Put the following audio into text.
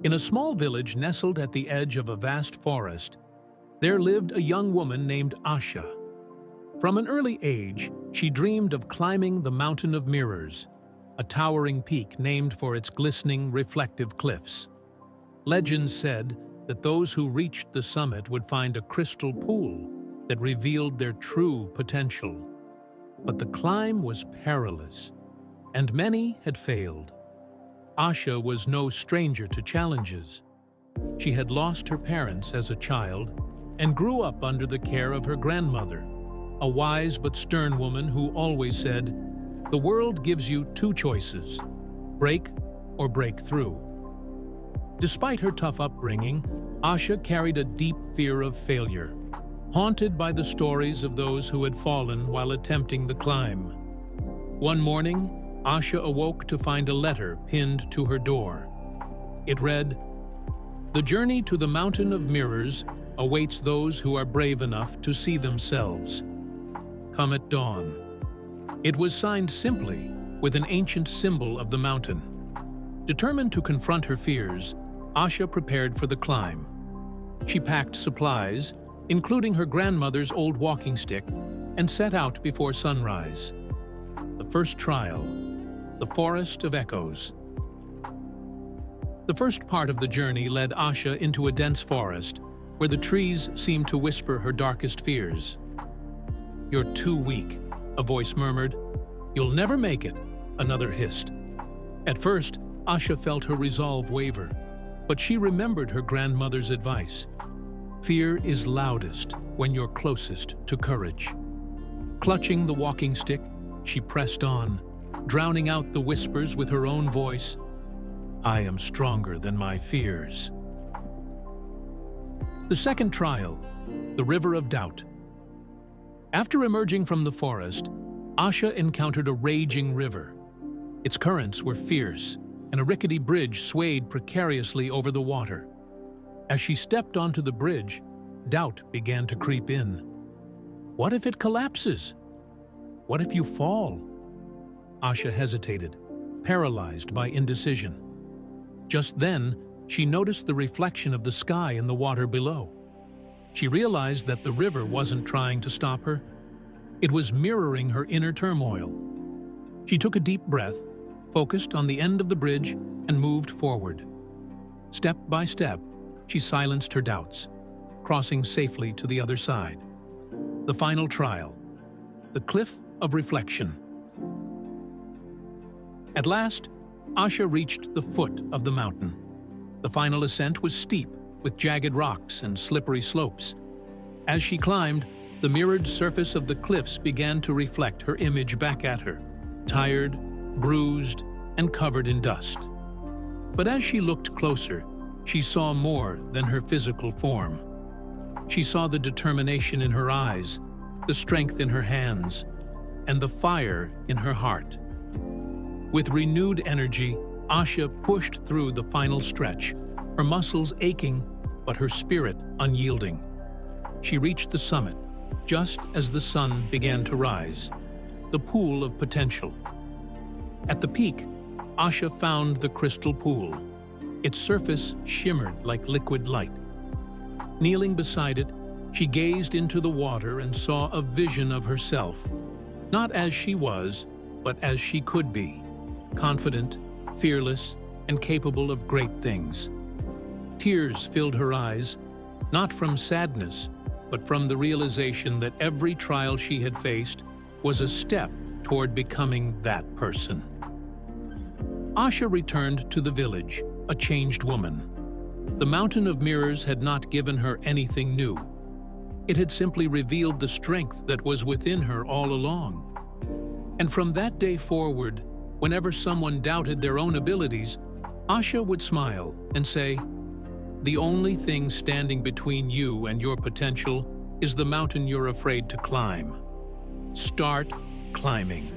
In a small village nestled at the edge of a vast forest, there lived a young woman named Asha. From an early age, she dreamed of climbing the Mountain of Mirrors, a towering peak named for its glistening, reflective cliffs. Legends said that those who reached the summit would find a crystal pool that revealed their true potential. But the climb was perilous, and many had failed. Asha was no stranger to challenges. She had lost her parents as a child and grew up under the care of her grandmother, a wise but stern woman who always said, "The world gives you two choices, break or break through." Despite her tough upbringing, Asha carried a deep fear of failure, haunted by the stories of those who had fallen while attempting the climb. One morning, Asha awoke to find a letter pinned to her door. It read, "The journey to the Mountain of Mirrors awaits those who are brave enough to see themselves. Come at dawn." It was signed simply, with an ancient symbol of the mountain. Determined to confront her fears, Asha prepared for the climb. She packed supplies, including her grandmother's old walking stick, and set out before sunrise. The first trial, the Forest of Echoes. The first part of the journey led Asha into a dense forest, where the trees seemed to whisper her darkest fears. "You're too weak," a voice murmured. "You'll never make it," another hissed. At first, Asha felt her resolve waver, but she remembered her grandmother's advice. Fear is loudest when you're closest to courage. Clutching the walking stick, she pressed on, drowning out the whispers with her own voice. "I am stronger than my fears." The second trial, the River of Doubt. After emerging from the forest, Asha encountered a raging river. Its currents were fierce, and a rickety bridge swayed precariously over the water. As she stepped onto the bridge, doubt began to creep in. What if it collapses? What if you fall? Asha hesitated, paralyzed by indecision. Just then, she noticed the reflection of the sky in the water below. She realized that the river wasn't trying to stop her. It was mirroring her inner turmoil. She took a deep breath, focused on the end of the bridge, and moved forward. Step by step, she silenced her doubts, crossing safely to the other side. The final trial, the Cliff of Reflection. At last, Asha reached the foot of the mountain. The final ascent was steep, with jagged rocks and slippery slopes. As she climbed, the mirrored surface of the cliffs began to reflect her image back at her, tired, bruised, and covered in dust. But as she looked closer, she saw more than her physical form. She saw the determination in her eyes, the strength in her hands, and the fire in her heart. With renewed energy, Asha pushed through the final stretch, her muscles aching, but her spirit unyielding. She reached the summit, just as the sun began to rise, the pool of potential. At the peak, Asha found the crystal pool. Its surface shimmered like liquid light. Kneeling beside it, she gazed into the water and saw a vision of herself, not as she was, but as she could be, confident, fearless, and capable of great things. Tears filled her eyes, not from sadness, but from the realization that every trial she had faced was a step toward becoming that person. Asha returned to the village, a changed woman. The Mountain of Mirrors had not given her anything new. It had simply revealed the strength that was within her all along. And from that day forward, whenever someone doubted their own abilities, Asha would smile and say, "The only thing standing between you and your potential is the mountain you're afraid to climb. Start climbing."